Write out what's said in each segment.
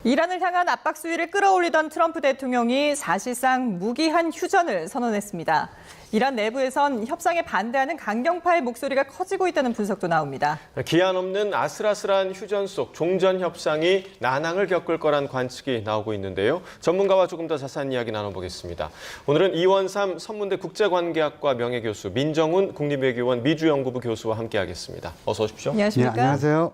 이란을 향한 압박 수위를 끌어올리던 트럼프 대통령이 사실상 무기한 휴전을 선언했습니다. 이란 내부에선 협상에 반대하는 강경파의 목소리가 커지고 있다는 분석도 나옵니다. 기한 없는 아슬아슬한 휴전 속 종전 협상이 난항을 겪을 거란 관측이 나오고 있는데요. 전문가와 조금 더 자세한 이야기 나눠보겠습니다. 오늘은 이원삼 선문대 국제관계학과 명예교수, 민정훈 국립외교원 미주연구부 교수와 함께하겠습니다. 어서 오십시오. 안녕하십니까? 네, 안녕하세요.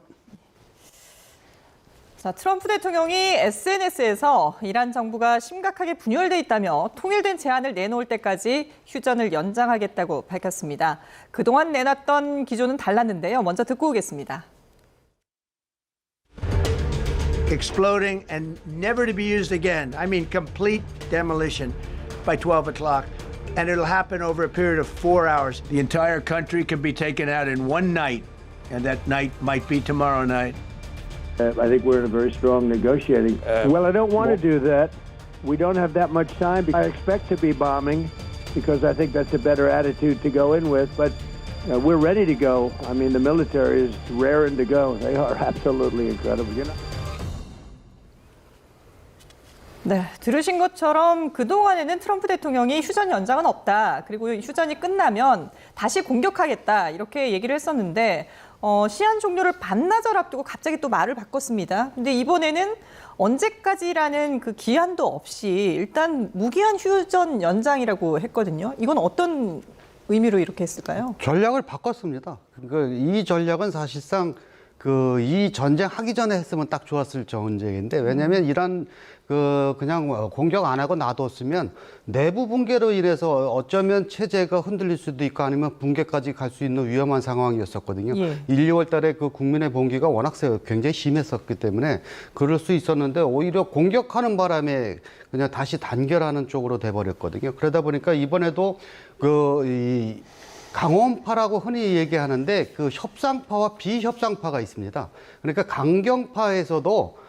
자, 트럼프 대통령이 SNS에서 이란 정부가 심각하게 분열돼 있다며 통일된 제안을 내놓을 때까지 휴전을 연장하겠다고 밝혔습니다. 그동안 내놨던 기조는 달랐는데요. 먼저 듣고 오겠습니다. Exploding and never to be used again. I mean, complete demolition by 12 o'clock. And it'll happen over a period of 4 hours. The entire country can be taken out in one night. And that night might be tomorrow night. I think we're in a very strong negotiating. Well, I don't want to do that. We don't have that much time. I expect to be bombing because I think that's a better attitude to go in with. But we're ready to go. I mean, the military is raring to go. They are absolutely incredible. You know? 네, 들으신 것처럼 그동안에는 트럼프 대통령이 휴전 연장은 없다. 그리고 휴전이 끝나면 다시 공격하겠다. 이렇게 얘기를 했었는데 시한 종료를 반나절 앞두고 갑자기 또 말을 바꿨습니다. 근데 이번에는 언제까지라는 그 기한도 없이 일단 무기한 휴전 연장이라고 했거든요. 이건 어떤 의미로 이렇게 했을까요? 전략을 바꿨습니다. 이 전략은 사실상 이 전쟁 하기 전에 했으면 딱 좋았을 전쟁인데, 왜냐하면 이란 그냥 공격 안 하고 놔뒀으면 내부 붕괴로 인해서 어쩌면 체제가 흔들릴 수도 있고 아니면 붕괴까지 갈 수 있는 위험한 상황이었었거든요. 예. 1, 2월 달에 그 국민의 봉기가 워낙 굉장히 심했었기 때문에 그럴 수 있었는데 오히려 공격하는 바람에 그냥 다시 단결하는 쪽으로 돼버렸거든요. 그러다 보니까 이번에도 이 강원파라고 흔히 얘기하는데 그 협상파와 비협상파가 있습니다. 그러니까 강경파에서도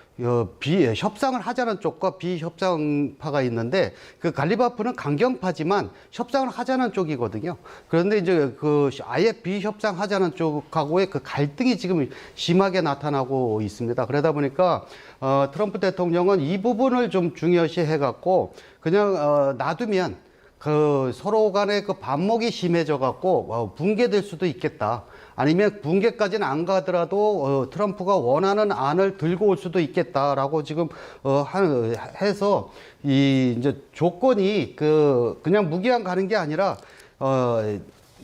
협상을 하자는 쪽과 비협상파가 있는데 그 갈리바프는 강경파지만 협상을 하자는 쪽이거든요. 그런데 이제 아예 비협상하자는 쪽하고의 그 갈등이 지금 심하게 나타나고 있습니다. 그러다 보니까 트럼프 대통령은 이 부분을 좀 중요시 해갖고 그냥 놔두면 서로 간의 반목이 심해져 갖고 붕괴될 수도 있겠다. 아니면 붕괴까지는 안 가더라도 트럼프가 원하는 안을 들고 올 수도 있겠다라고 지금 해서 이제 조건이 그냥 무기한 가는 게 아니라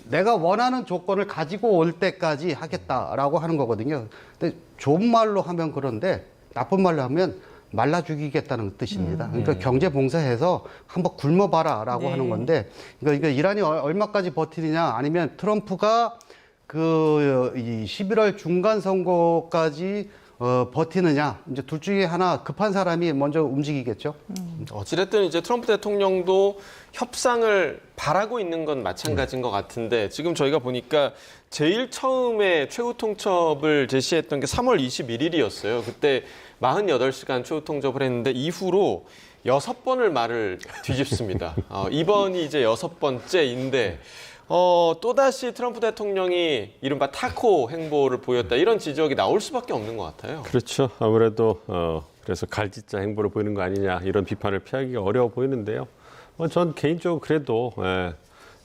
내가 원하는 조건을 가지고 올 때까지 하겠다라고 하는 거거든요. 근데 좋은 말로 하면 그런데 나쁜 말로 하면 말라 죽이겠다는 뜻입니다. 그러니까 경제 봉쇄해서 한번 굶어봐라라고 하는 건데, 그러니까 이란이 얼마까지 버티느냐, 아니면 트럼프가 이 11월 중간 선거까지 버티느냐, 이제 둘 중에 하나 급한 사람이 먼저 움직이겠죠. 어찌됐든 이제 트럼프 대통령도 협상을 바라고 있는 건 마찬가지인 것 같은데, 지금 저희가 보니까 제일 처음에 최후 통첩을 제시했던 게 3월 21일이었어요. 그때 48시간 최후 통첩을 했는데 이후로 6번을 말을 뒤집습니다. 이번이 이제 6번째인데 또다시 트럼프 대통령이 이른바 타코 행보를 보였다, 이런 지적이 나올 수밖에 없는 것 같아요. 그렇죠. 아무래도 그래서 갈짓자 행보를 보이는 거 아니냐, 이런 비판을 피하기가 어려워 보이는데요. 전 개인적으로 그래도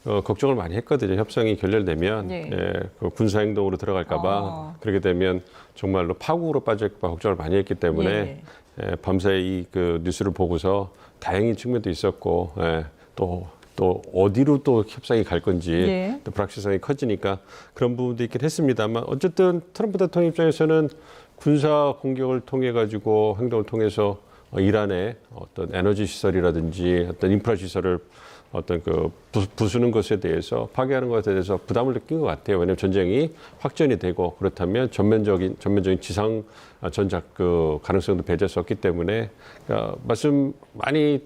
걱정을 많이 했거든요. 협상이 결렬되면 군사행동으로 들어갈까 봐, 그렇게 되면 정말로 파국으로 빠질까 봐 걱정을 많이 했기 때문에 밤새 그 뉴스를 보고서 다행인 측면도 있었고, 또 어디로 또 협상이 갈 건지 또 불확실성이 커지니까 그런 부분도 있긴 했습니다만, 어쨌든 트럼프 대통령 입장에서는 군사 공격을 통해 가지고 행동을 통해서 이란의 어떤 에너지 시설이라든지 어떤 인프라 시설을 부수는 것에 대해서, 파괴하는 것에 대해서 부담을 느낀 것 같아요. 왜냐하면 전쟁이 확전이 되고 그렇다면 전면적인 지상 전작 가능성도 배제할 수 없기 때문에, 말씀 많이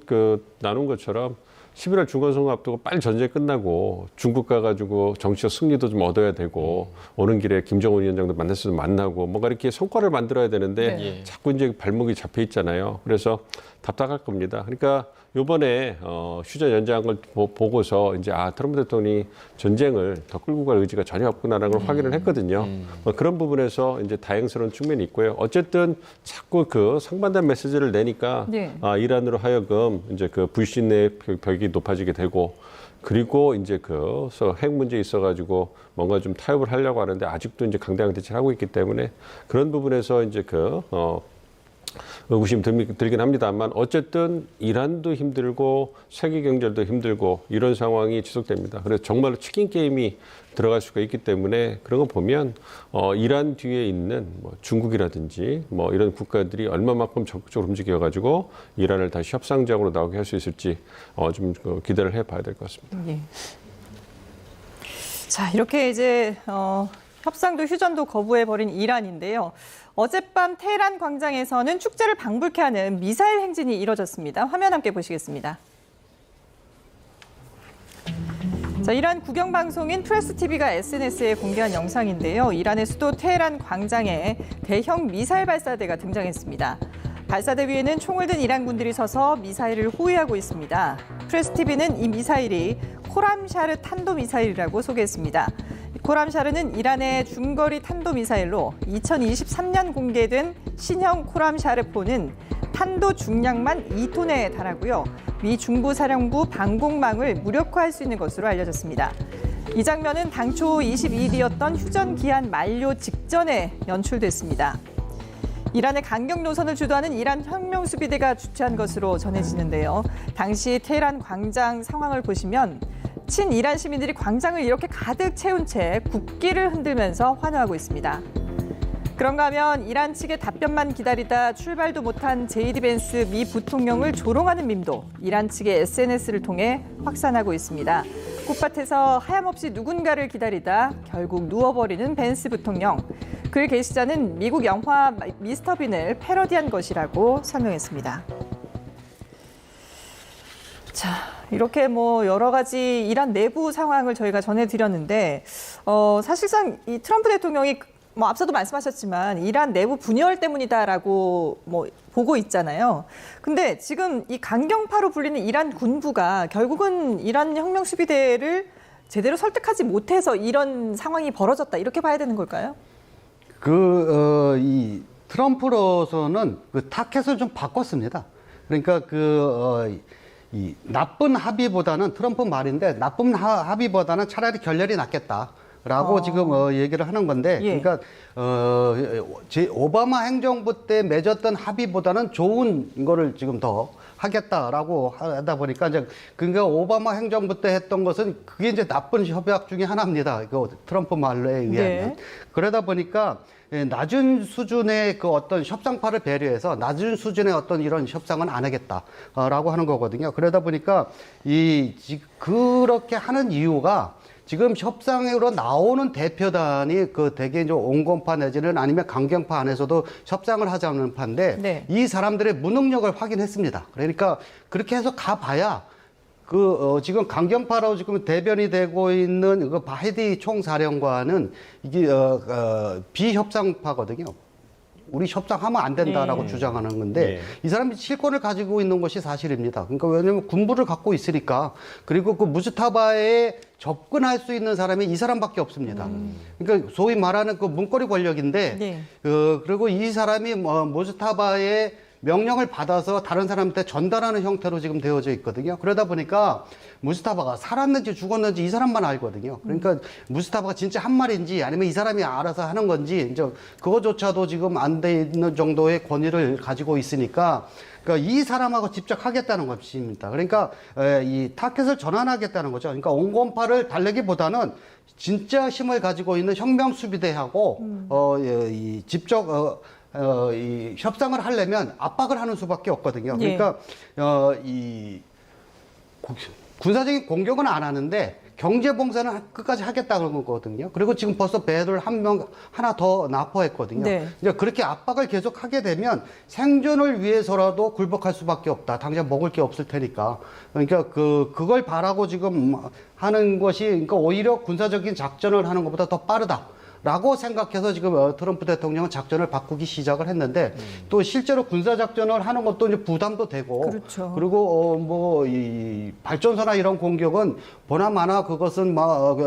나눈 것처럼 11월 중간선거 앞두고 빨리 전쟁이 끝나고 중국 가가지고 정치적 승리도 좀 얻어야 되고, 오는 길에 김정은 위원장도 만날 수도 만나고, 뭔가 이렇게 성과를 만들어야 되는데 자꾸 이제 발목이 잡혀 있잖아요. 그래서 답답할 겁니다. 그러니까 이번에 휴전 연장한 걸 보고서 이제 트럼프 대통령이 전쟁을 더 끌고 갈 의지가 전혀 없구나라는 걸 확인을 했거든요. 그런 부분에서 이제 다행스러운 측면이 있고요. 어쨌든 자꾸 그 상반된 메시지를 내니까 네. 이란으로 하여금 이제 그 불신 내 벽이 높아지게 되고 그리고 이제 그 핵 문제에 있어가지고 뭔가 좀 타협을 하려고 하는데 아직도 이제 강대강 대치를 하고 있기 때문에 그런 부분에서 이제 의구심이 들긴 합니다만 어쨌든 이란도 힘들고 세계 경제도 힘들고 이런 상황이 지속됩니다. 그래서 정말로 치킨 게임이 들어갈 수가 있기 때문에 그런 거 보면 이란 뒤에 있는 뭐 중국이라든지 뭐 이런 국가들이 얼마만큼 적극적으로 움직여가지고 이란을 다시 협상장으로 나오게 할 수 있을지 좀 기대를 해봐야 될 것 같습니다. 예. 자, 이렇게 이제 협상도 휴전도 거부해버린 이란인데요. 어젯밤 테헤란 광장에서는 축제를 방불케 하는 미사일 행진이 이뤄졌습니다. 화면 함께 보시겠습니다. 자, 이란 국영방송인 프레스TV가 SNS에 공개한 영상인데요. 이란의 수도 테헤란 광장에 대형 미사일 발사대가 등장했습니다. 발사대 위에는 총을 든 이란 군들이 서서 미사일을 호위하고 있습니다. 프레스TV는 이 미사일이 코람샤르 탄도미사일이라고 소개했습니다. 코람샤르는 이란의 중거리 탄도미사일로 2023년 공개된 신형 코람샤르포는 탄도 중량만 2톤에 달하고요. 미 중부사령부 방공망을 무력화할 수 있는 것으로 알려졌습니다. 이 장면은 당초 22일이었던 휴전 기한 만료 직전에 연출됐습니다. 이란의 강경 노선을 주도하는 이란 혁명수비대가 주최한 것으로 전해지는데요. 당시 테헤란 광장 상황을 보시면 친이란 시민들이 광장을 이렇게 가득 채운 채 국기를 흔들면서 환호하고 있습니다. 그런가 하면 이란 측의 답변만 기다리다 출발도 못한 제이디 벤스 미 부통령을 조롱하는 밈도 이란 측의 SNS를 통해 확산하고 있습니다. 꽃밭에서 하염없이 누군가를 기다리다 결국 누워버리는 벤스 부통령. 글 게시자는 미국 영화 미스터 빈을 패러디한 것이라고 설명했습니다. 자, 이렇게 뭐 여러 가지 이란 내부 상황을 저희가 전해드렸는데 사실상 이 트럼프 대통령이 뭐 앞서도 말씀하셨지만 이란 내부 분열 때문이다라고 뭐 보고 있잖아요. 근데 지금 이 강경파로 불리는 이란 군부가 결국은 이란 혁명수비대를 제대로 설득하지 못해서 이런 상황이 벌어졌다 이렇게 봐야 되는 걸까요? 이 트럼프로서는 그 타켓을 좀 바꿨습니다. 그러니까 이 나쁜 합의보다는 트럼프 말인데 나쁜 합의보다는 차라리 결렬이 낫겠다라고 지금 얘기를 하는 건데 예. 그러니까 오바마 행정부 때 맺었던 합의보다는 좋은 거를 지금 더 하겠다라고 하다 보니까 이제 그러니까 오바마 행정부 때 했던 것은 그게 이제 나쁜 협약 중에 하나입니다. 그 트럼프 말로에 의하면. 네. 그러다 보니까 낮은 수준의 그 어떤 협상파를 배려해서 낮은 수준의 어떤 이런 협상은 안 하겠다라고 하는 거거든요. 그러다 보니까 그렇게 하는 이유가 지금 협상으로 나오는 대표단이 그 대개 이제 온건파 내지는 아니면 강경파 안에서도 협상을 하자는 파인데 네. 이 사람들의 무능력을 확인했습니다. 그러니까 그렇게 해서 가봐야 지금 강경파로 지금 대변이 되고 있는 그 바헤디 총사령관은 이게 비협상파거든요. 우리 협상하면 안 된다라고 주장하는 건데 이 사람이 실권을 가지고 있는 것이 사실입니다. 그러니까 왜냐하면 군부를 갖고 있으니까 그리고 그 무스타바에 접근할 수 있는 사람이 이 사람밖에 없습니다. 그러니까 소위 말하는 그 문고리 권력인데 네. 그리고 이 사람이 무스타바의 명령을 받아서 다른 사람한테 전달하는 형태로 지금 되어져 있거든요. 그러다 보니까 무스타바가 살았는지 죽었는지 이 사람만 알거든요. 그러니까 무스타바가 진짜 한 말인지 아니면 이 사람이 알아서 하는 건지 이제 그거조차도 지금 안 돼 있는 정도의 권위를 가지고 있으니까 그러니까 이 사람하고 직접 하겠다는 것입니다. 그러니까 이 타켓을 전환하겠다는 거죠. 그러니까 온건파를 달래기보다는 진짜 힘을 가지고 있는 혁명수비대하고 직접 이 협상을 하려면 압박을 하는 수밖에 없거든요. 그러니까 이 군사적인 공격은 안 하는데 경제 봉쇄는 끝까지 하겠다는 거거든요. 그리고 지금 벌써 배를 하나 더 납포했거든요. 네. 이제 그렇게 압박을 계속 하게 되면 생존을 위해서라도 굴복할 수밖에 없다. 당장 먹을 게 없을 테니까. 그러니까 그걸 바라고 지금 하는 것이 그러니까 오히려 군사적인 작전을 하는 것보다 더 빠르다. 라고 생각해서 지금 트럼프 대통령은 작전을 바꾸기 시작을 했는데 또 실제로 군사 작전을 하는 것도 이제 부담도 되고 그렇죠. 그리고 뭐 이 발전소나 이런 공격은 보나마나 그것은 막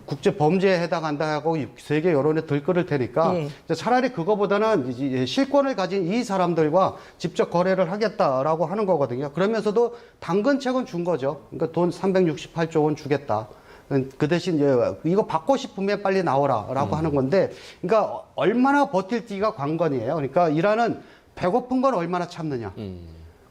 국제 범죄에 해당한다 하고 세계 여론에 들끓을 테니까 예. 차라리 그거보다는 이제 실권을 가진 이 사람들과 직접 거래를 하겠다라고 하는 거거든요. 그러면서도 당근책은 준 거죠. 그러니까 돈 368조 원 주겠다. 그 대신 이제 이거 받고 싶으면 빨리 나오라라고 하는 건데, 그러니까 얼마나 버틸지가 관건이에요. 그러니까 이란은 배고픈 건 얼마나 참느냐.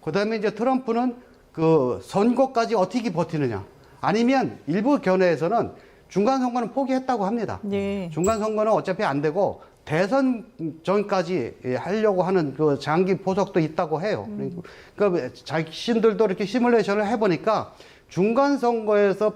그다음에 이제 트럼프는 그 선거까지 어떻게 버티느냐. 아니면 일부 견해에서는 중간 선거는 포기했다고 합니다. 네. 중간 선거는 어차피 안 되고 대선 전까지 하려고 하는 그 장기 포석도 있다고 해요. 그러니까 자신들도 이렇게 시뮬레이션을 해보니까 중간 선거에서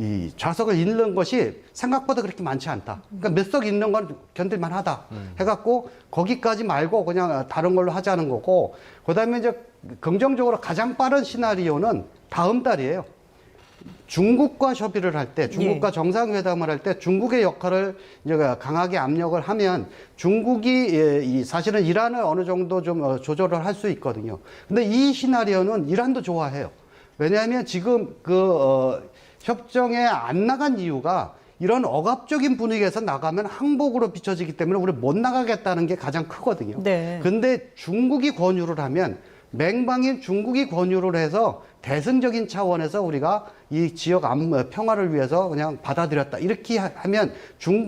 이 좌석을 잃는 것이 생각보다 그렇게 많지 않다. 그러니까 몇 석 잃는 건 견딜만 하다. 해갖고 거기까지 말고 그냥 다른 걸로 하자는 거고, 그 다음에 이제 긍정적으로 가장 빠른 시나리오는 다음 달이에요. 중국과 협의를 할 때, 중국과 정상회담을 할 때 중국의 역할을 이제 강하게 압력을 하면 중국이 사실은 이란을 어느 정도 좀 조절을 할 수 있거든요. 근데 이 시나리오는 이란도 좋아해요. 왜냐하면 지금 협정에 안 나간 이유가 이런 억압적인 분위기에서 나가면 항복으로 비춰지기 때문에 우리 못 나가겠다는 게 가장 크거든요. 네. 근데 중국이 권유를 하면 맹방인 중국이 권유를 해서 대승적인 차원에서 우리가 이 지역 평화를 위해서 그냥 받아들였다. 이렇게 하면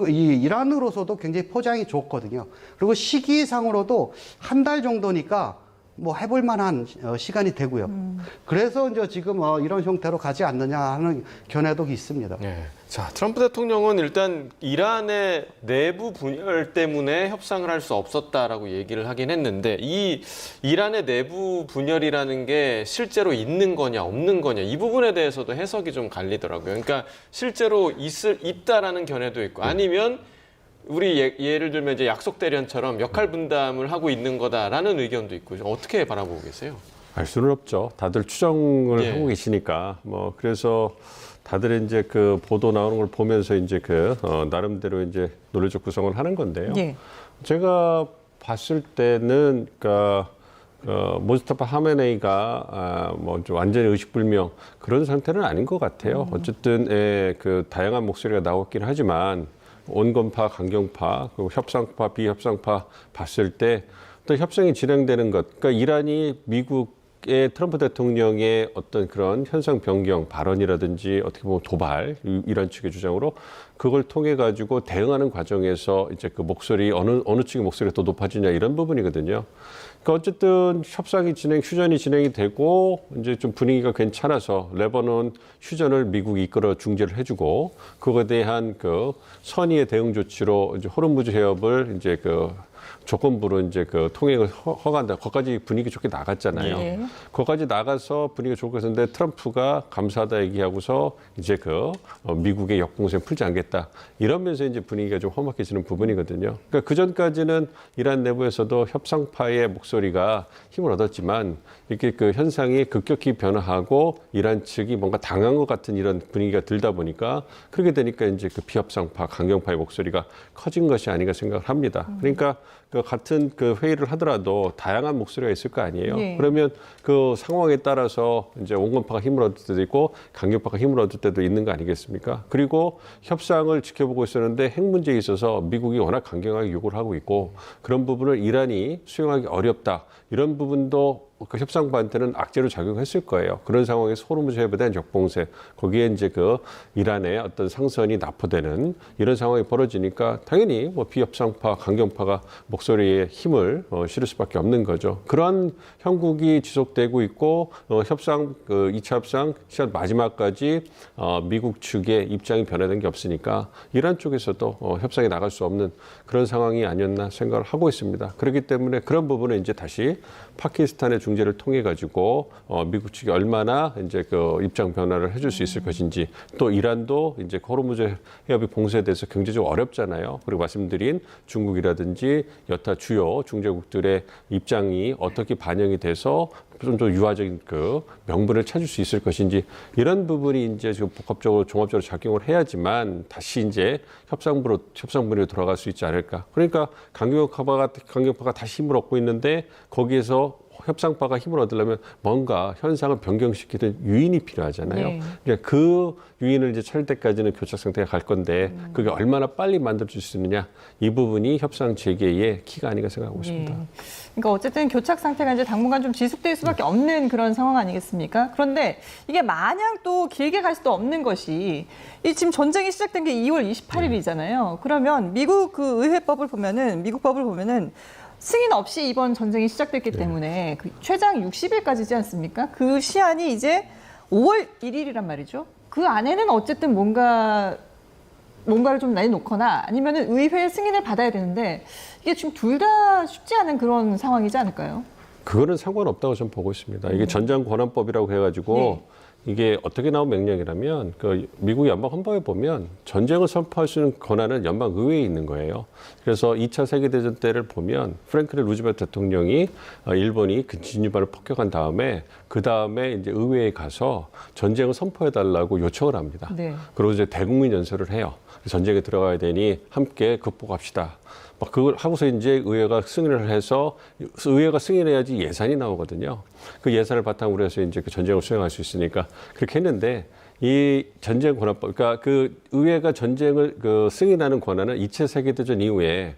이란으로서도 굉장히 포장이 좋거든요. 그리고 시기상으로도 한 달 정도니까 뭐 해볼 만한 시간이 되고요. 그래서 이제 지금 이런 형태로 가지 않느냐 하는 견해도 있습니다. 네. 자, 트럼프 대통령은 일단 이란의 내부 분열 때문에 협상을 할 수 없었다라고 얘기를 하긴 했는데, 이 이란의 내부 분열이라는 게 실제로 있는 거냐 없는 거냐, 이 부분에 대해서도 해석이 좀 갈리더라고요. 그러니까 실제로 있다라는 견해도 있고, 아니면 우리 예를 들면 이제 약속 대련처럼 역할 분담을 하고 있는 거다라는 의견도 있고, 어떻게 바라보고 계세요? 알 수는 없죠. 다들 추정을 예. 하고 계시니까. 뭐 그래서 다들 이제 그 보도 나오는 걸 보면서 이제 나름대로 이제 논리적 구성을 하는 건데요. 예. 제가 봤을 때는 그러니까 모스타파 하메네이가 뭐 좀 완전히 의식불명 그런 상태는 아닌 것 같아요. 어쨌든 그 다양한 목소리가 나왔긴 하지만 온건파, 강경파, 그리고 협상파, 비협상파 봤을 때 또 협상이 진행되는 것, 그러니까 이란이 미국의 트럼프 대통령의 어떤 그런 현상 변경 발언이라든지 어떻게 보면 도발, 이란 측의 주장으로 그걸 통해 가지고 대응하는 과정에서 이제 그 목소리 어느 측의 목소리가 더 높아지냐 이런 부분이거든요. 그러니까 어쨌든 협상이 휴전이 진행이 되고 이제 좀 분위기가 괜찮아서 레바논 휴전을 미국이 이끌어 중재를 해주고 그거에 대한 그 선의의 대응 조치로 이제 호르무즈 해협을 이제 그 조건부로 이제 그 통행을 허가한다. 거기까지 분위기 좋게 나갔잖아요. 예. 거기까지 나가서 분위기가 좋게 했는데 트럼프가 감사하다 얘기하고서 이제 미국의 역공생 풀지 않겠다. 이러면서 이제 분위기가 좀 험악해지는 부분이거든요. 그러니까 그 전까지는 이란 내부에서도 협상파의 목소리가 힘을 얻었지만 이렇게 그 현상이 급격히 변화하고 이란 측이 뭔가 당한 것 같은 이런 분위기가 들다 보니까 그렇게 되니까 이제 그 비협상파, 강경파의 목소리가 커진 것이 아닌가 생각을 합니다. 그러니까 그 같은 그 회의를 하더라도 다양한 목소리가 있을 거 아니에요. 예. 그러면 그 상황에 따라서 이제 온건파가 힘을 얻을 때도 있고 강경파가 힘을 얻을 때도 있는 거 아니겠습니까? 그리고 협상을 지켜보고 있었는데 핵 문제에 있어서 미국이 워낙 강경하게 요구를 하고 있고 그런 부분을 이란이 수용하기 어렵다. 이런 부분도 그 협상부한테는 악재로 작용했을 거예요. 그런 상황에서 호르무즈 해협에 대한 역봉쇄, 거기에 이제 그 이란의 어떤 상선이 납포되는 이런 상황이 벌어지니까 당연히 뭐 비협상파, 강경파가 목소리에 힘을 실을 수밖에 없는 거죠. 그러한 형국이 지속되고 있고 협상, 2차 협상 시간 마지막까지 미국 측의 입장이 변화된 게 없으니까 이란 쪽에서도 협상에 나갈 수 없는 그런 상황이 아니었나 생각을 하고 있습니다. 그렇기 때문에 그런 부분은 이제 다시 파키스탄의 중재를 통해 가지고 미국 측이 얼마나 이제 그 입장 변화를 해줄 수 있을 것인지, 또 이란도 이제 호르무즈 해협이 봉쇄에 대해서 경제적으로 어렵잖아요. 그리고 말씀드린 중국이라든지 여타 주요 중재국들의 입장이 어떻게 반영이 돼서 좀 더 유화적인 그 명분을 찾을 수 있을 것인지, 이런 부분이 이제 지금 복합적으로 종합적으로 작용을 해야지만 다시 이제 협상분으로 돌아갈 수 있지 않을까. 그러니까 강경파가 다시 힘을 얻고 있는데 거기에서 협상파가 힘을 얻으려면 뭔가 현상을 변경시키는 유인이 필요하잖아요. 네. 그러니까 그 유인을 이제 찾을 때까지는 교착 상태가 갈 건데 그게 얼마나 빨리 만들어질 수 있느냐, 이 부분이 협상 재개의 키가 아닌가 생각하고 있습니다. 그러니까 어쨌든 교착 상태가 이제 당분간 좀 지속될 수밖에 없는 그런 상황 아니겠습니까? 그런데 이게 마냥 또 길게 갈 수도 없는 것이, 이 지금 전쟁이 시작된 게 2월 28일이잖아요. 그러면 미국 그 의회법을 보면은, 미국 법을 보면은 승인 없이 이번 전쟁이 시작됐기 때문에 그 최장 60일까지지 않습니까? 그 시한이 이제 5월 1일이란 말이죠. 그 안에는 어쨌든 뭔가를 좀 내놓거나 아니면은 의회 승인을 받아야 되는데, 이게 지금 둘 다 쉽지 않은 그런 상황이지 않을까요? 그거는 상관없다고 저는 보고 있습니다. 이게 전장권한법이라고 해가지고 이게 어떻게 나온 명령이라면, 그 미국 연방 헌법에 보면 전쟁을 선포할 수 있는 권한은 연방 의회에 있는 거예요. 그래서 2차 세계대전 때를 보면 프랭클린 루즈벨트 대통령이 일본이 그 진주만을 폭격한 다음에 그 다음에 이제 의회에 가서 전쟁을 선포해달라고 요청을 합니다. 네. 그리고 이제 대국민 연설을 해요. 전쟁에 들어가야 되니 함께 극복합시다. 막 그걸 하고서 이제 의회가 승인을 해서, 의회가 승인해야지 예산이 나오거든요. 그 예산을 바탕으로 해서 이제 그 전쟁을 수행할 수 있으니까 그렇게 했는데, 이 전쟁 권한법, 그러니까 그 의회가 전쟁을 그 승인하는 권한은 2차 세계대전 이후에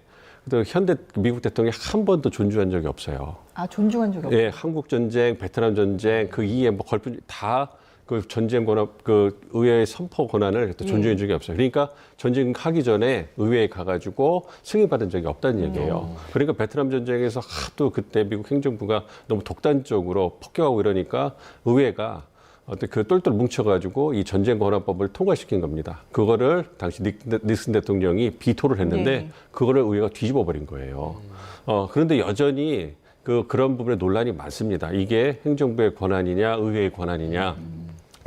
또 현대 미국 대통령이 한 번도 존중한 적이 없어요. 아, 존중한 적이 없어요? 예, 한국 전쟁, 베트남 전쟁, 그 이후에 뭐 걸프 다 그 전쟁 권한, 그 의회의 선포 권한을 존중해 준 적이 없어요. 그러니까 전쟁하기 전에 의회에 가가지고 승인받은 적이 없다는 얘기예요. 그러니까 베트남 전쟁에서 하도 그때 미국 행정부가 너무 독단적으로 폭격하고 이러니까 의회가 어떤 그 똘똘 뭉쳐가지고 이 전쟁 권한법을 통과시킨 겁니다. 그거를 당시 닉슨 대통령이 비토를 했는데 그거를 의회가 뒤집어 버린 거예요. 그런데 여전히 그런 부분에 논란이 많습니다. 이게 행정부의 권한이냐, 의회의 권한이냐.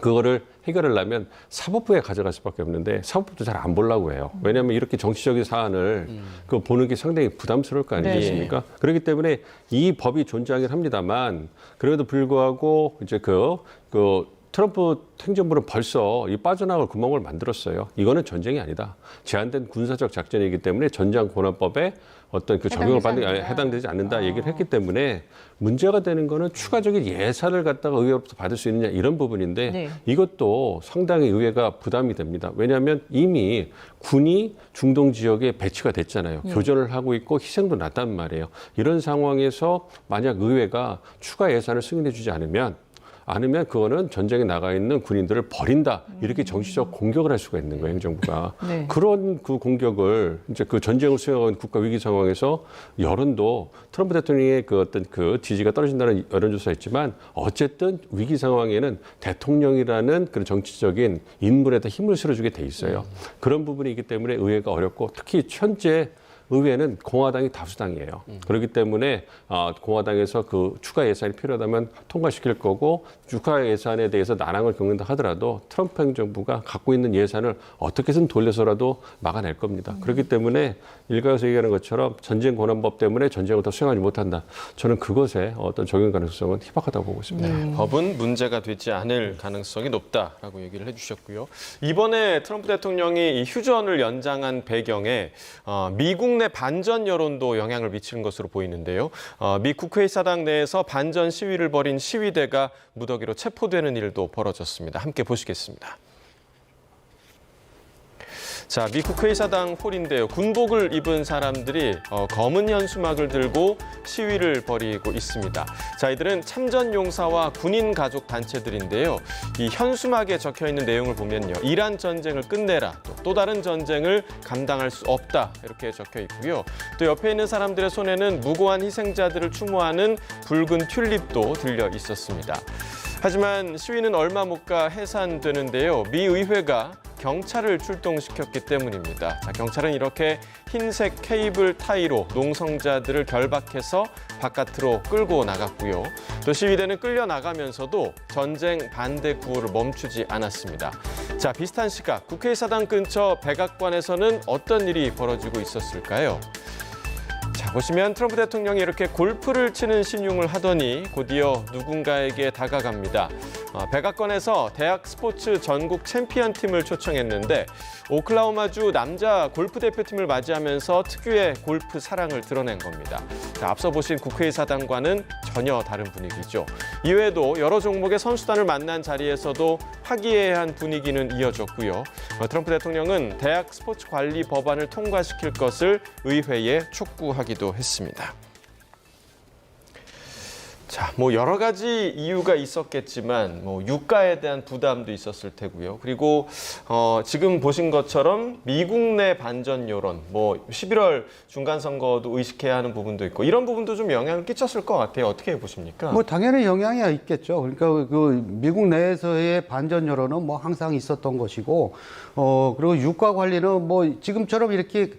그거를 해결하려면 사법부에 가져갈 수밖에 없는데 사법부도 잘 안 보려고 해요. 왜냐하면 이렇게 정치적인 사안을 그 보는 게 상당히 부담스러울 거 아니겠습니까? 그렇기 때문에 이 법이 존재하긴 합니다만, 그래도 불구하고 이제 트럼프 행정부는 벌써 이 빠져나갈 구멍을 만들었어요. 이거는 전쟁이 아니다. 제한된 군사적 작전이기 때문에 전장 권한법에 어떤 그 적용을 해당되지 않는다 얘기를 했기 때문에, 문제가 되는 거는 추가적인 예산을 갖다가 의회로부터 받을 수 있느냐, 이런 부분인데 이것도 상당히 의회가 부담이 됩니다. 왜냐하면 이미 군이 중동 지역에 배치가 됐잖아요. 교전을 하고 있고 희생도 났단 말이에요. 이런 상황에서 만약 의회가 추가 예산을 승인해 주지 않으면 그거는 전쟁에 나가 있는 군인들을 버린다, 이렇게 정치적 공격을 할 수가 있는 거예요, 행정부가. 그런 그 공격을 이제 그 전쟁을 수행하는 국가 위기 상황에서 여론도 트럼프 대통령의 그 어떤 그 지지가 떨어진다는 여론조사가 있지만, 어쨌든 위기 상황에는 대통령이라는 그런 정치적인 인물에다 힘을 실어주게 돼 있어요. 그런 부분이 있기 때문에 의회가 어렵고, 특히 현재 의회는 공화당이 다수당이에요. 그렇기 때문에 공화당에서 그 추가 예산이 필요하다면 통과시킬 거고, 추가 예산에 대해서 난항을 겪는다 하더라도 트럼프 행정부가 갖고 있는 예산을 어떻게든 돌려서라도 막아낼 겁니다. 그렇기 때문에 일각에서 얘기하는 것처럼 전쟁 권한법 때문에 전쟁을 더 수행하지 못한다. 저는 그것에 어떤 적용 가능성은 희박하다고 보고 있습니다. 법은 문제가 되지 않을 가능성이 높다라고 얘기를 해주셨고요. 이번에 트럼프 대통령이 이 휴전을 연장한 배경에 미국 내 반전 여론도 영향을 미치는 것으로 보이는데요. 미 국회 사당 내에서 반전 시위를 벌인 시위대가 무더기로 체포되는 일도 벌어졌습니다. 함께 보시겠습니다. 자, 미 국회의사당 홀인데요. 군복을 입은 사람들이 검은 현수막을 들고 시위를 벌이고 있습니다. 자, 이들은 참전용사와 군인 가족 단체들인데요. 이 현수막에 적혀 있는 내용을 보면요. 이란 전쟁을 끝내라, 또 다른 전쟁을 감당할 수 없다, 이렇게 적혀 있고요. 또 옆에 있는 사람들의 손에는 무고한 희생자들을 추모하는 붉은 튤립도 들려 있었습니다. 하지만 시위는 얼마 못 가 해산되는데요. 미 의회가 경찰을 출동시켰기 때문입니다. 자, 경찰은 이렇게 흰색 케이블 타이로 농성자들을 결박해서 바깥으로 끌고 나갔고요. 또 시위대는 끌려 나가면서도 전쟁 반대 구호를 멈추지 않았습니다. 자, 비슷한 시각 국회의사당 근처 백악관에서는 어떤 일이 벌어지고 있었을까요? 자, 보시면 트럼프 대통령이 이렇게 골프를 치는 신용을 하더니 곧이어 누군가에게 다가갑니다. 백악관에서 대학 스포츠 전국 챔피언 팀을 초청했는데 오클라호마주 남자 골프 대표팀을 맞이하면서 특유의 골프 사랑을 드러낸 겁니다. 자, 앞서 보신 국회의사당과는 전혀 다른 분위기죠. 이외에도 여러 종목의 선수단을 만난 자리에서도 화기애애한 분위기는 이어졌고요. 트럼프 대통령은 대학 스포츠 관리 법안을 통과시킬 것을 의회에 촉구하기도 했습니다. 자, 뭐 여러 가지 이유가 있었겠지만 유가에 대한 부담도 있었을 테고요. 그리고 지금 보신 것처럼 미국 내 반전 여론, 11월 중간 선거도 의식해야 하는 부분도 있고 이런 부분도 좀 영향을 끼쳤을 것 같아요. 어떻게 보십니까? 당연히 영향이 있겠죠. 그러니까 그 미국 내에서의 반전 여론은 항상 있었던 것이고, 그리고 유가 관리는 지금처럼 이렇게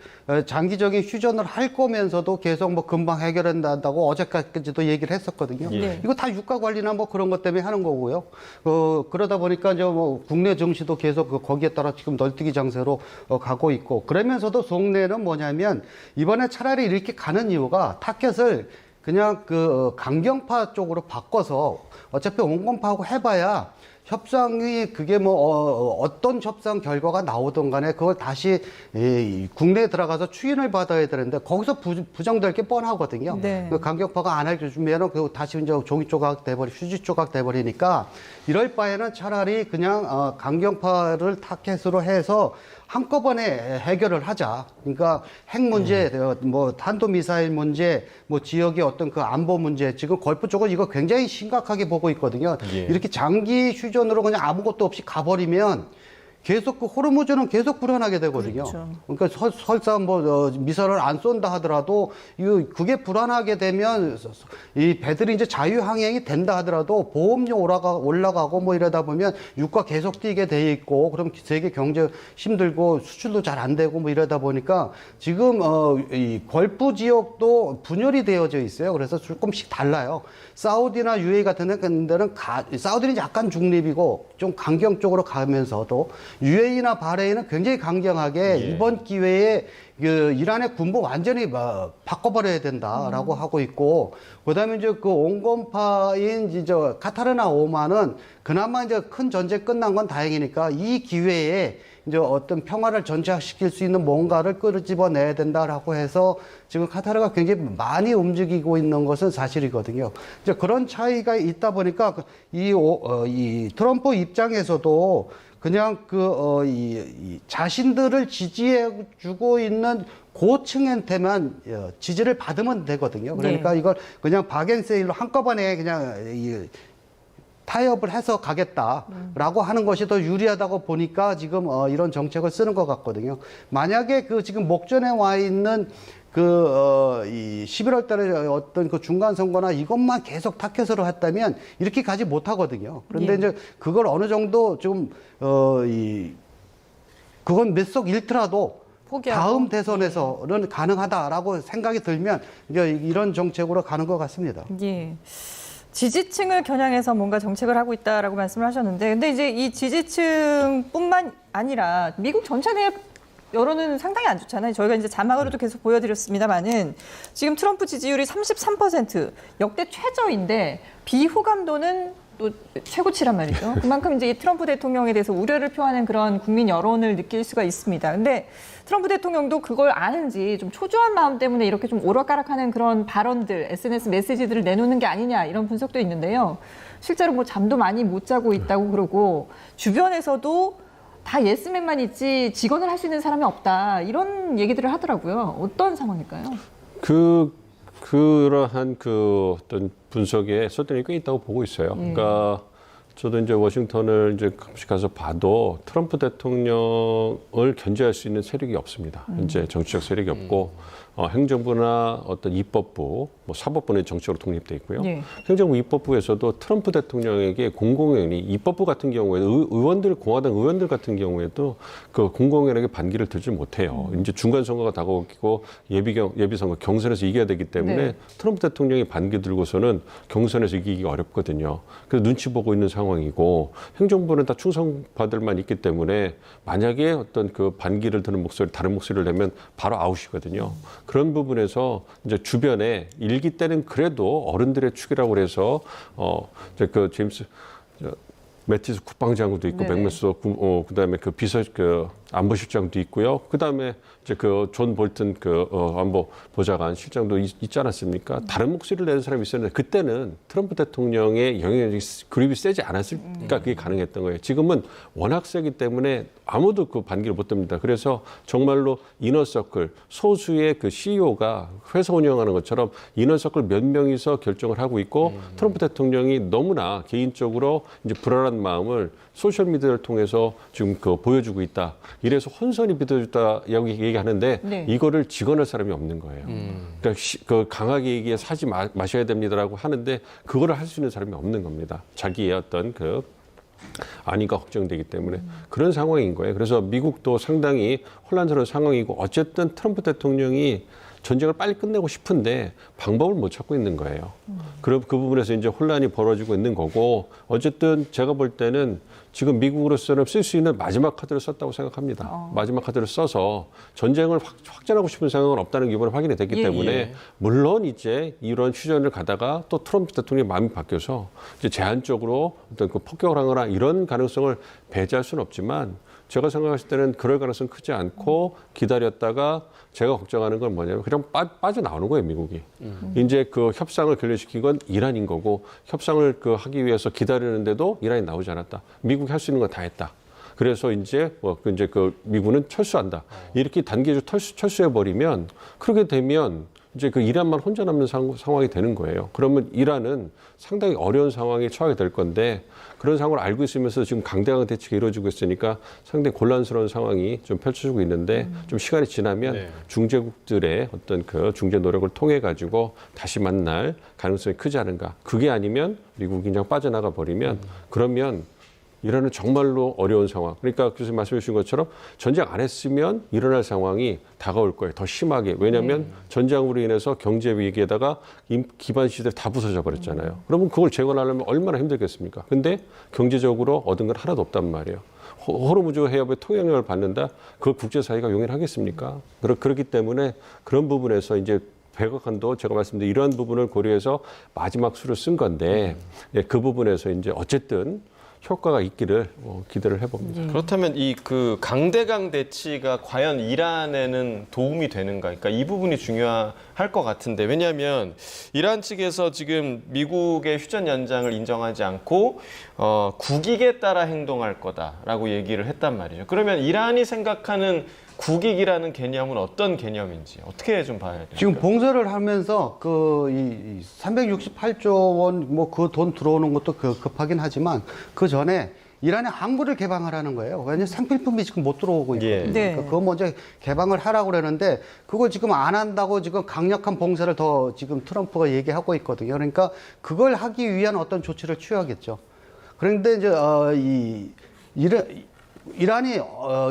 장기적인 휴전을 할 거면서도 계속 금방 해결한다고 어제까지도 얘기를 했었거든요. 예. 이거 다 유가 관리나 그런 것 때문에 하는 거고요. 그러다 보니까 이제 국내 증시도 계속 거기에 따라 지금 널뛰기 장세로 가고 있고, 그러면서도 속내는 뭐냐면 이번에 차라리 이렇게 가는 이유가 타켓을 그냥 강경파 쪽으로 바꿔서 어차피 온건파하고 해봐야 협상이 그게 어떤 협상 결과가 나오든 간에 그걸 다시 국내에 들어가서 추인을 받아야 되는데 거기서 부정될 게 뻔하거든요. 네. 강경파가 안 해주면 다시 이제 종이 조각 휴지 조각 돼버리니까 이럴 바에는 차라리 그냥 강경파를 타켓으로 해서 한꺼번에 해결을 하자. 그러니까 핵 문제, 탄도 미사일 문제, 지역의 어떤 그 안보 문제, 지금 걸프 쪽은 이거 굉장히 심각하게 보고 있거든요. 예. 이렇게 장기 휴전으로 그냥 아무것도 없이 가버리면 계속 호르무즈는 계속 불안하게 되거든요. 그렇죠. 그러니까 설사 미사일을 안 쏜다 하더라도 그게 불안하게 되면 이 배들이 이제 자유항행이 된다 하더라도 보험료 올라가고 이러다 보면 유가 계속 뛰게 돼 있고, 그럼 세계 경제 힘들고 수출도 잘 안 되고 이러다 보니까 지금 이 걸프 지역도 분열이 되어져 있어요. 그래서 조금씩 달라요. 사우디나 UAE 같은 데는 사우디는 약간 중립이고 좀 강경 쪽으로 가면서도 UAE나 바레인은 굉장히 강경하게 이번 기회에 이란의 군부 완전히 바꿔버려야 된다라고 하고 있고, 그다음에 이제 온건파인 이제 카타르나 오만은 그나마 이제 큰 전쟁 끝난 건 다행이니까 이 기회에 이제 어떤 평화를 전착시킬 수 있는 뭔가를 끄집어내야 된다라고 해서 지금 카타르가 굉장히 많이 움직이고 있는 것은 사실이거든요. 이제 그런 차이가 있다 보니까 이 트럼프 입장에서도 그냥 이 자신들을 지지해주고 있는 고층한테만 지지를 받으면 되거든요. 그러니까 네. 이걸 그냥 박앤세일로 한꺼번에 그냥 타협을 해서 가겠다라고 하는 것이 더 유리하다고 보니까 지금 이런 정책을 쓰는 것 같거든요. 만약에 지금 목전에 와 있는 이 11월 달에 어떤 중간 선거나 이것만 계속 타켓으로 했다면 이렇게 가지 못하거든요. 그런데 예. 이제 그걸 어느 정도 좀, 그건 몇 석 잃더라도 포기하고. 다음 대선에서는 가능하다라고 생각이 들면 이제 이런 정책으로 가는 것 같습니다. 예. 지지층을 겨냥해서 뭔가 정책을 하고 있다라고 말씀을 하셨는데, 근데 이제 이 지지층뿐만 아니라 미국 전체 내 여론은 상당히 안 좋잖아요. 저희가 이제 자막으로도 계속 보여드렸습니다만은 지금 트럼프 지지율이 33%, 역대 최저인데 비호감도는 또 최고치란 말이죠. 그만큼 이제 이 트럼프 대통령에 대해서 우려를 표하는 그런 국민 여론을 느낄 수가 있습니다. 근데 트럼프 대통령도 그걸 아는지 좀 초조한 마음 때문에 이렇게 좀 오락가락하는 그런 발언들, SNS 메시지들을 내놓는 게 아니냐 이런 분석도 있는데요. 실제로 잠도 많이 못 자고 있다고 그러고 주변에서도 다 예스맨만 있지 직언을 할 수 있는 사람이 없다 이런 얘기들을 하더라고요. 어떤 상황일까요? 그러한 어떤 분석에 설득력이 꽤 있다고 보고 있어요. 그러니까 저도 이제 워싱턴을 이제 가끔씩 가서 봐도 트럼프 대통령을 견제할 수 있는 세력이 없습니다. 현재 정치적 세력이 없고 행정부나 어떤 입법부, 뭐 사법부는 정치적으로 독립돼 있고요. 예. 행정부 입법부에서도 트럼프 대통령에게 공공연히 입법부 같은 경우에 의원들 공화당 의원들 같은 경우에도 그 공공연하게 반기를 들지 못해요. 이제 중간 선거가 다가오고 예비 선거 경선에서 이겨야 되기 때문에 네. 트럼프 대통령이 반기 들고서는 경선에서 이기기가 어렵거든요. 그래서 눈치 보고 있는 상황이고 행정부는 다 충성받을만 있기 때문에 만약에 어떤 그 반기를 드는 목소리, 다른 목소리를 내면 바로 아웃이거든요. 그런 부분에서 이제 주변에 일기 때는 그래도 어른들의 축이라고 그래서 이제 그 제임스 매티스 국방장관도 있고 네네. 맥메스 그다음에 그 안보실장도 있고요. 그다음에 이제 그 존 볼튼 안보 보좌관 실장도 있지 않았습니까? 다른 목소리를 내는 사람이 있었는데 그때는 트럼프 대통령의 영향력이 그립이 세지 않았으니까 그게 가능했던 거예요. 지금은 워낙 세기 때문에 아무도 그 반기를 못 듭니다. 그래서 정말로 이너서클 소수의 그 CEO가 회사 운영하는 것처럼 이너서클 몇 명이서 결정을 하고 있고 트럼프 대통령이 너무나 개인적으로 이제 불안한 마음을 소셜 미디어를 통해서 지금 보여주고 있다. 이래서 혼선이 빚어졌다 얘기하는데 네. 이거를 직언할 사람이 없는 거예요. 그러니까 그 강하게 얘기해 사지 마셔야 됩니다라고 하는데 그거를 할 수 있는 사람이 없는 겁니다. 자기의 어떤 안위가 걱정되기 때문에 그런 상황인 거예요. 그래서 미국도 상당히 혼란스러운 상황이고 어쨌든 트럼프 대통령이 전쟁을 빨리 끝내고 싶은데 방법을 못 찾고 있는 거예요. 그럼 그 부분에서 이제 혼란이 벌어지고 있는 거고 어쨌든 제가 볼 때는 지금 미국으로서는 쓸 수 있는 마지막 카드를 썼다고 생각합니다. 마지막 카드를 써서 전쟁을 확전하고 싶은 생각은 없다는 게 이번에 확인이 됐기 때문에 물론 이제 이런 휴전을 가다가 또 트럼프 대통령의 마음이 바뀌어서 이제 제한적으로 어떤 그 폭격을 하거나 이런 가능성을 배제할 수는 없지만 제가 생각했을 때는 그럴 가능성은 크지 않고 기다렸다가 제가 걱정하는 건 뭐냐면 그냥 빠져나오는 거예요, 미국이. 이제 그 협상을 결렬시킨 건 이란인 거고 협상을 하기 위해서 기다리는데도 이란이 나오지 않았다. 미국이 할 수 있는 건 다 했다. 그래서 이제 미국은 철수한다. 이렇게 단계적으로 철수해 버리면 그렇게 되면 이제 그 이란만 혼자 남는 상황이 되는 거예요. 그러면 이란은 상당히 어려운 상황에 처하게 될 건데 그런 상황을 알고 있으면서 지금 강대강 대치가 이루어지고 있으니까 상당히 곤란스러운 상황이 좀 펼쳐지고 있는데 좀 시간이 지나면 중재국들의 어떤 그 중재 노력을 통해 가지고 다시 만날 가능성이 크지 않은가. 그게 아니면 미국이 그냥 빠져나가 버리면 그러면 이란은 정말로 어려운 상황. 그러니까 교수님 말씀해 주신 것처럼 전쟁 안 했으면 일어날 상황이 다가올 거예요. 더 심하게. 왜냐하면 전쟁으로 인해서 경제 위기에다가 기반 시설이 다 부서져 버렸잖아요. 그러면 그걸 재건하려면 얼마나 힘들겠습니까? 근데 경제적으로 얻은 건 하나도 없단 말이에요. 호르무즈 해협의 통행력을 받는다? 그걸 국제사회가 용인하겠습니까? 그렇기 때문에 그런 부분에서 이제 백악관도 제가 말씀드린 이러한 부분을 고려해서 마지막 수를 쓴 건데 그 부분에서 이제 어쨌든 효과가 있기를 기대를 해봅니다. 그렇다면 이 강대강 대치가 과연 이란에는 도움이 되는가? 그러니까 이 부분이 중요할 것 같은데 왜냐하면 이란 측에서 지금 미국의 휴전 연장을 인정하지 않고 국익에 따라 행동할 거다라고 얘기를 했단 말이죠. 그러면 이란이 생각하는 국익이라는 개념은 어떤 개념인지 어떻게 좀 봐야 돼요? 지금 봉쇄를 하면서 이 368조 원 그 돈 들어오는 것도 급하긴 하지만 그 전에 이란의 항구를 개방을 하는 거예요. 왜냐하면 생필품이 지금 못 들어오고 있거든요. 네. 그러니까 그거 먼저 개방을 하라고 그러는데 그거 지금 안 한다고 지금 강력한 봉쇄를 더 지금 트럼프가 얘기하고 있거든요. 그러니까 그걸 하기 위한 어떤 조치를 취하겠죠. 그런데 이제 이란이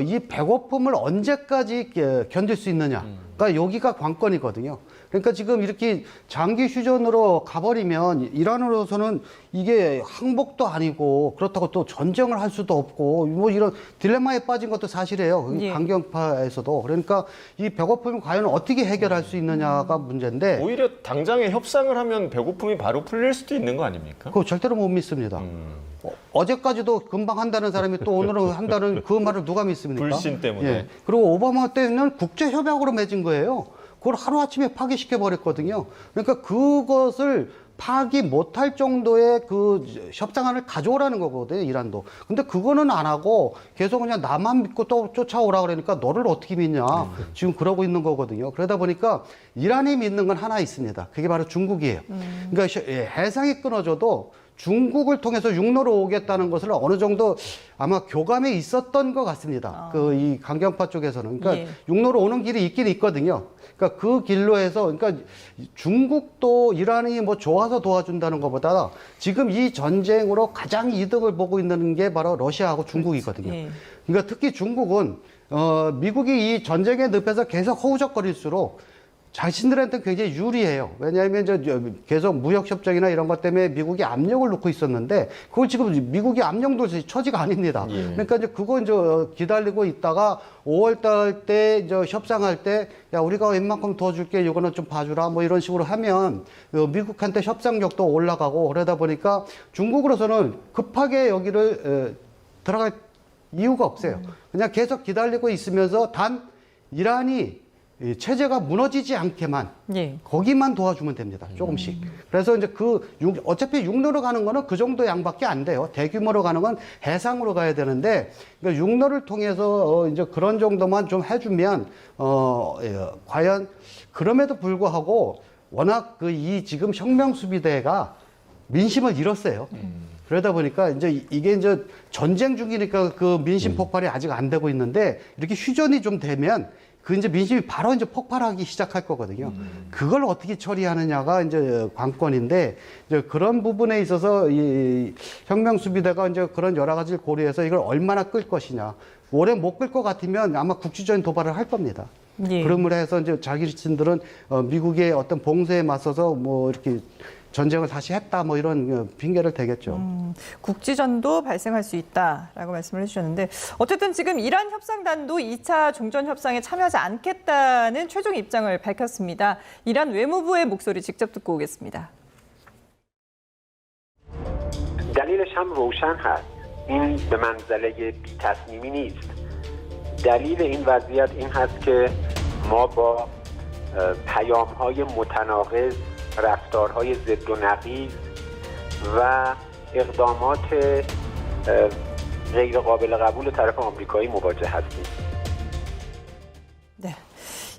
이 배고픔을 언제까지 견딜 수 있느냐가 여기가 관건이거든요. 그러니까 지금 이렇게 장기 휴전으로 가버리면 이란으로서는 이게 항복도 아니고 그렇다고 또 전쟁을 할 수도 없고 뭐 이런 딜레마에 빠진 것도 사실이에요. 예. 강경파에서도. 그러니까 이 배고픔을 과연 어떻게 해결할 수 있느냐가 문제인데 오히려 당장에 협상을 하면 배고픔이 바로 풀릴 수도 있는 거 아닙니까? 그거 절대로 못 믿습니다. 어제까지도 금방 한다는 사람이 또 오늘은 한다는 그 말을 누가 믿습니까? 불신 때문에. 예. 그리고 오바마 때는 국제협약으로 맺은 거예요. 그걸 하루아침에 파기시켜 버렸거든요. 그러니까 그것을 파기 못할 정도의 그 협상안을 가져오라는 거거든요, 이란도. 근데 그거는 안 하고 계속 그냥 나만 믿고 또 쫓아오라 그러니까 너를 어떻게 믿냐. 지금 그러고 있는 거거든요. 그러다 보니까 이란이 믿는 건 하나 있습니다. 그게 바로 중국이에요. 그러니까 해상이 끊어져도 중국을 통해서 육로로 오겠다는 것을 어느 정도 아마 교감에 있었던 것 같습니다. 그 이 강경파 쪽에서는. 그러니까 예. 육로로 오는 길이 있긴 있거든요. 그러니까 그 길로 해서, 그러니까 중국도 이란이 뭐 좋아서 도와준다는 것보다 지금 이 전쟁으로 가장 이득을 보고 있는 게 바로 러시아하고 중국이거든요. 예. 그러니까 특히 중국은 미국이 이 전쟁의 늪에서 계속 허우적거릴수록 자신들한테 굉장히 유리해요. 왜냐하면 계속 무역협정이나 이런 것 때문에 미국이 압력을 넣고 있었는데 그걸 지금 미국이 압력 놓을 처지가 아닙니다. 예. 그러니까 이제 그거 이제 기다리고 있다가 5월달 때 이제 협상할 때 야, 우리가 웬만큼 더 줄게, 이거는 좀 봐주라, 뭐 이런 식으로 하면 미국한테 협상력도 올라가고 그러다 보니까 중국으로서는 급하게 여기를 들어갈 이유가 없어요. 그냥 계속 기다리고 있으면서 단 이란이 이 체제가 무너지지 않게만 예. 거기만 도와주면 됩니다. 조금씩. 그래서 이제 어차피 육로로 가는 거는 그 정도 양밖에 안 돼요. 대규모로 가는 건 해상으로 가야 되는데, 그러니까 육로를 통해서 이제 그런 정도만 좀 해주면 과연 그럼에도 불구하고 워낙 이 지금 혁명수비대가 민심을 잃었어요. 그러다 보니까 이게 이제 전쟁 중이니까 그 민심 폭발이 아직 안 되고 있는데 이렇게 휴전이 좀 되면 이제 민심이 바로 이제 폭발하기 시작할 거거든요. 그걸 어떻게 처리하느냐가 이제 관건인데, 이제 그런 부분에 있어서 이 혁명수비대가 이제 그런 여러 가지를 고려해서 이걸 얼마나 끌 것이냐. 오래 못 끌 것 같으면 아마 국지적인 도발을 할 겁니다. 예. 그러므로 해서 이제 자기들은 미국의 어떤 봉쇄에 맞서서 뭐 이렇게 전쟁을 다시 했다, 뭐 이런 핑계를 대겠죠. 국지전도 발생할 수 있다라고 말씀을 해주셨는데, 어쨌든 지금 이란 협상단도 2차 종전 협상에 참여하지 않겠다는 최종 입장을 밝혔습니다. 이란 외무부의 목소리 직접 듣고 오겠습니다. دلیلش هم روشن هست. این به منزله بی‌تصمیمی نیست. دلیل این وضعیت این هست که ما با پیام‌های متناقض، رفتارهای ضد و نقیض و اقدامات غیر قابل قبول طرف آمریکایی مواجه هستیم. 네.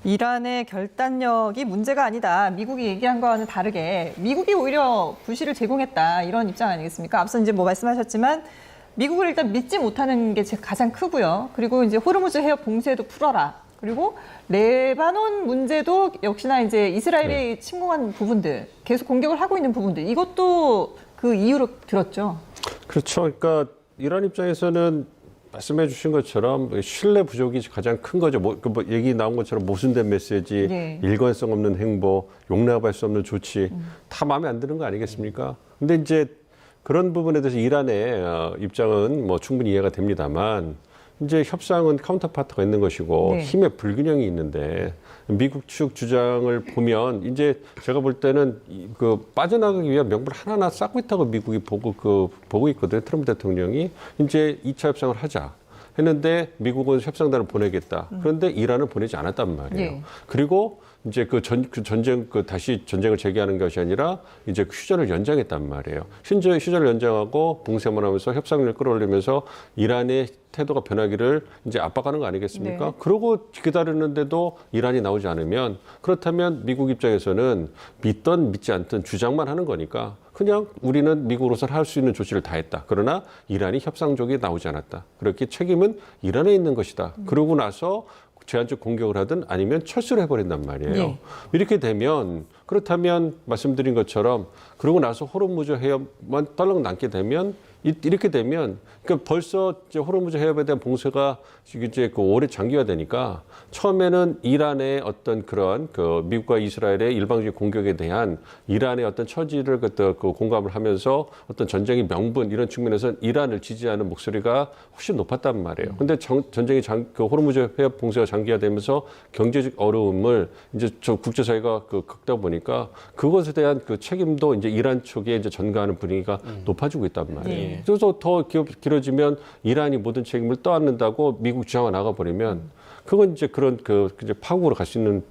이란의 결단력이 문제가 아니다. 미국이 얘기한 거와는 다르게 미국이 오히려 부실을 제공했다. 이런 입장 아니겠습니까? 앞서 이제 뭐 말씀하셨지만 미국을 일단 믿지 못하는 게 가장 크고요. 그리고 이제 호르무즈 해협 봉쇄도 풀어라. 그리고 레바논 문제도 역시나 이제 이스라엘이 침공한 부분들, 계속 공격을 하고 있는 부분들, 이것도 그 이유로 들었죠. 그렇죠. 그러니까 이란 입장에서는 말씀해 주신 것처럼 신뢰 부족이 가장 큰 거죠. 뭐 얘기 나온 것처럼 모순된 메시지, 네. 일관성 없는 행보, 용납할 수 없는 조치, 다 마음에 안 드는 거 아니겠습니까? 근데 이제 그런 부분에 대해서 이란의 입장은 뭐 충분히 이해가 됩니다만, 이제 협상은 카운터파트가 있는 것이고 네. 힘의 불균형이 있는데, 미국 측 주장을 보면 이제 제가 볼 때는 그 빠져나가기 위한 명분 하나하나 쌓고 있다고 미국이 보고 있거든요. 트럼프 대통령이 이제 2차 협상을 하자 했는데 미국은 협상단을 보내겠다. 그런데 이란은 보내지 않았단 말이에요. 네. 그리고 이제 전쟁 다시 전쟁을 재개하는 것이 아니라 이제 휴전을 연장했단 말이에요. 휴전을 연장하고 봉쇄만 하면서 협상을 끌어올리면서 이란의 태도가 변하기를 이제 압박하는 거 아니겠습니까? 네. 그러고 기다렸는데도 이란이 나오지 않으면, 그렇다면 미국 입장에서는 믿든 믿지 않든 주장만 하는 거니까 그냥 우리는 미국으로서 할 수 있는 조치를 다 했다. 그러나 이란이 협상족에 나오지 않았다. 그렇게 책임은 이란에 있는 것이다. 그러고 나서 제한적 공격을 하든 아니면 철수를 해버린단 말이에요. 예. 이렇게 되면, 그렇다면 말씀드린 것처럼 그러고 나서 호르무즈 해협만 떨렁 남게 되면, 이렇게 되면, 그러니까 벌써 이제 호르무즈 해협에 대한 봉쇄가 이제 오래 장기화되니까 처음에는 이란의 어떤 그런 미국과 이스라엘의 일방적인 공격에 대한 이란의 어떤 처지를 공감을 하면서 어떤 전쟁의 명분 이런 측면에서 이란을 지지하는 목소리가 훨씬 높았단 말이에요. 근데 전쟁이 호르무즈 해협 봉쇄가 장기화되면서 경제적 어려움을 이제 국제사회가 겪다 보니까 그것에 대한 그 책임도 이제 이란 쪽에 이제 전가하는 분위기가 높아지고 있단 말이에요. 그래서 더 길어지면 이란이 모든 책임을 떠안는다고 미국 주장을 나가버리면 그건 이제 그런 이제 파국으로 갈 수 있는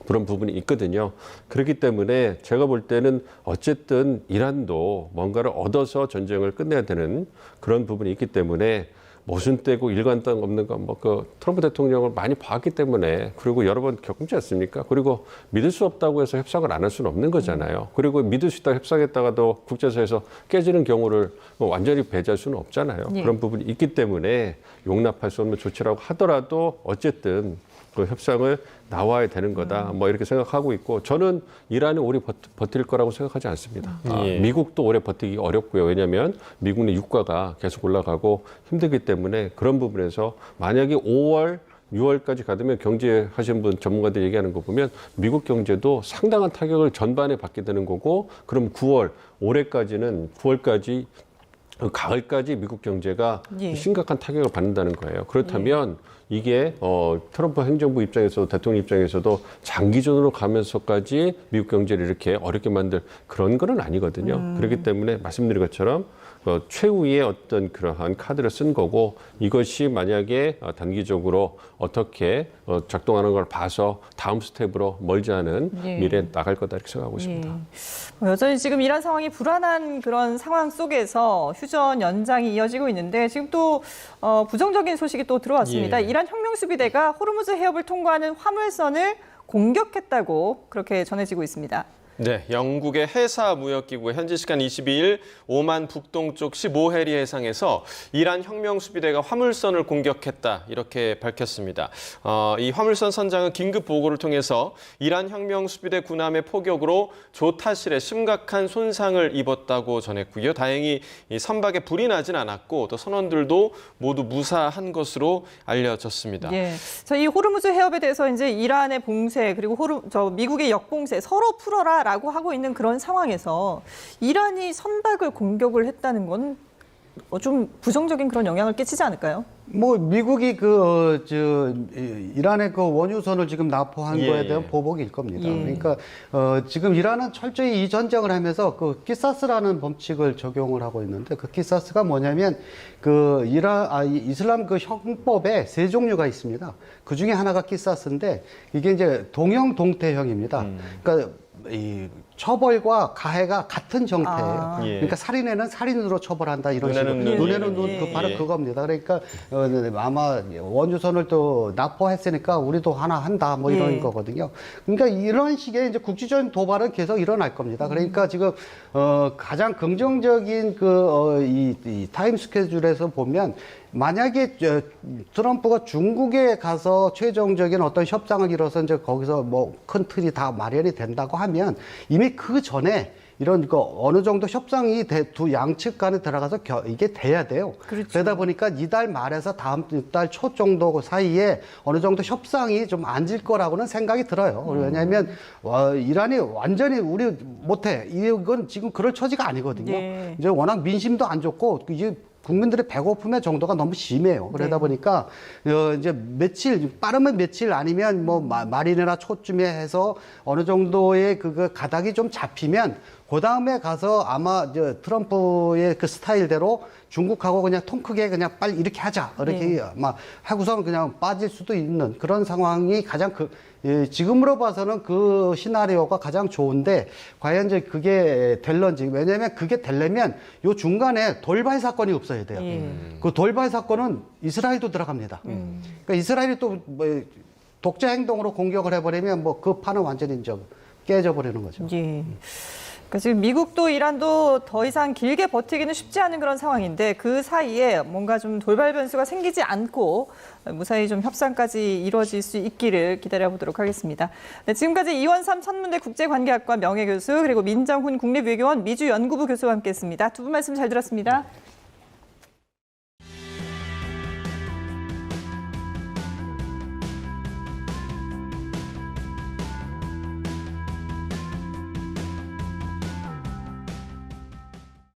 그런 부분이 있거든요. 그렇기 때문에 제가 볼 때는 어쨌든 이란도 뭔가를 얻어서 전쟁을 끝내야 되는 그런 부분이 있기 때문에 모순되고 일관성 없는 거 뭐 그 트럼프 대통령을 많이 봤기 때문에 그리고 여러 번 겪지 않습니까? 그리고 믿을 수 없다고 해서 협상을 안 할 수는 없는 거잖아요. 그리고 믿을 수 있다 협상했다가도 국제사에서 깨지는 경우를 뭐 완전히 배제할 수는 없잖아요. 예. 그런 부분이 있기 때문에 용납할 수 없는 조치라고 하더라도 어쨌든 그 협상을 나와야 되는 거다. 뭐 이렇게 생각하고 있고 저는 이란이 오래 버틸 거라고 생각하지 않습니다. 예. 미국도 오래 버티기 어렵고요. 왜냐하면 미국 내 유가가 계속 올라가고 힘들기 때문에 그런 부분에서 만약에 5월 6월까지 가면 경제 하시는 분 전문가들 얘기하는 거 보면 미국 경제도 상당한 타격을 전반에 받게 되는 거고 그럼 9월 올해까지는 9월까지 가을까지 미국 경제가 예. 심각한 타격을 받는다는 거예요. 그렇다면 이게 트럼프 행정부 입장에서도 대통령 입장에서도 장기전으로 가면서까지 미국 경제를 이렇게 어렵게 만들 그런 건 아니거든요. 그렇기 때문에 말씀드린 것처럼 최후의 어떤 그러한 카드를 쓴 거고 이것이 만약에 단기적으로 어떻게 작동하는 걸 봐서 다음 스텝으로 멀지 않은 예. 미래에 나갈 거다 이렇게 생각하고 있습니다. 예. 여전히 지금 이란 상황이 불안한 그런 상황 속에서 휴전 연장이 이어지고 있는데 지금 또 부정적인 소식이 또 들어왔습니다. 예. 이란 혁명수비대가 호르무즈 해협을 통과하는 화물선을 공격했다고 그렇게 전해지고 있습니다. 네, 영국의 해사 무역기구 현지 시간 22일 오만 북동쪽 15해리 해상에서 이란 혁명수비대가 화물선을 공격했다 이렇게 밝혔습니다. 이 화물선 선장은 긴급 보고를 통해서 이란 혁명수비대 군함의 포격으로 조타실에 심각한 손상을 입었다고 전했고요. 다행히 이 선박에 불이 나진 않았고 또 선원들도 모두 무사한 것으로 알려졌습니다. 예. 이 호르무즈 해협에 대해서 이제 이란의 봉쇄 그리고 미국의 역봉쇄 서로 풀어라라고 하고 있는 그런 상황에서 이란이 선박을 공격을 했다는 건 좀 부정적인 그런 영향을 끼치지 않을까요? 뭐 미국이 이란의 그 원유선을 지금 납포한 예. 거에 대한 보복일 겁니다. 예. 그러니까 지금 이란은 철저히 이 전쟁을 하면서 그 키사스라는 법칙을 적용을 하고 있는데 그 키사스가 뭐냐면 이슬람 그 형법에 세 종류가 있습니다. 그 중에 하나가 키사스인데 이게 이제 동형 동태형입니다. 그러니까 이 처벌과 가해가 같은 형태예요. 예. 그러니까 살인에는 살인으로 처벌한다 이런 눈에는 식으로. 눈, 눈에는 눈, 예. 바로 예. 그겁니다. 그러니까 아마 원유선을 또 납포했으니까 우리도 하나 한다 뭐 이런 예. 거거든요. 그러니까 이런 식의 이제 국지적인 도발은 계속 일어날 겁니다. 그러니까 지금 가장 긍정적인 이 타임 스케줄에서 보면 만약에 트럼프가 중국에 가서 최종적인 어떤 협상을 이뤄서 이제 거기서 뭐 큰 틀이 다 마련이 된다고 하면 이미 그 전에 이런 어느 정도 협상이 두 양측 간에 들어가서 이게 돼야 돼요. 그렇죠. 그러다 보니까 이달 말에서 다음 달 초 정도 사이에 어느 정도 협상이 좀 앉을 거라고는 생각이 들어요. 왜냐하면 이란이 완전히 우리 못해 이건 지금 그럴 처지가 아니거든요. 네. 이제 워낙 민심도 안 좋고 이제 국민들의 배고픔의 정도가 너무 심해요. 그러다 네. 보니까 이제 빠르면 며칠 아니면 뭐 말이나 초쯤에 해서 어느 정도의 가닥이 좀 잡히면 그 다음에 가서 아마 트럼프의 그 스타일대로 중국하고 그냥 통 크게 그냥 빨리 이렇게 하자 이렇게 막 하고서는 그냥 빠질 수도 있는 그런 상황이 가장 지금으로 봐서는 그 시나리오가 가장 좋은데 과연 이제 그게 될런지 왜냐하면 그게 되려면 요 중간에 돌발 사건이 없어야 돼요. 그 돌발 사건은 이스라엘도 들어갑니다. 그러니까 이스라엘이 또 뭐 독재 행동으로 공격을 해버리면 뭐 그 판은 완전히 이제 깨져버리는 거죠. 예. 그러니까 지금 미국도 이란도 더 이상 길게 버티기는 쉽지 않은 그런 상황인데 그 사이에 뭔가 좀 돌발 변수가 생기지 않고 무사히 좀 협상까지 이루어질 수 있기를 기다려보도록 하겠습니다. 네, 지금까지 이원삼 천문대 국제관계학과 명예교수 그리고 민정훈 국립외교원 미주연구부 교수와 함께했습니다. 두 분 말씀 잘 들었습니다.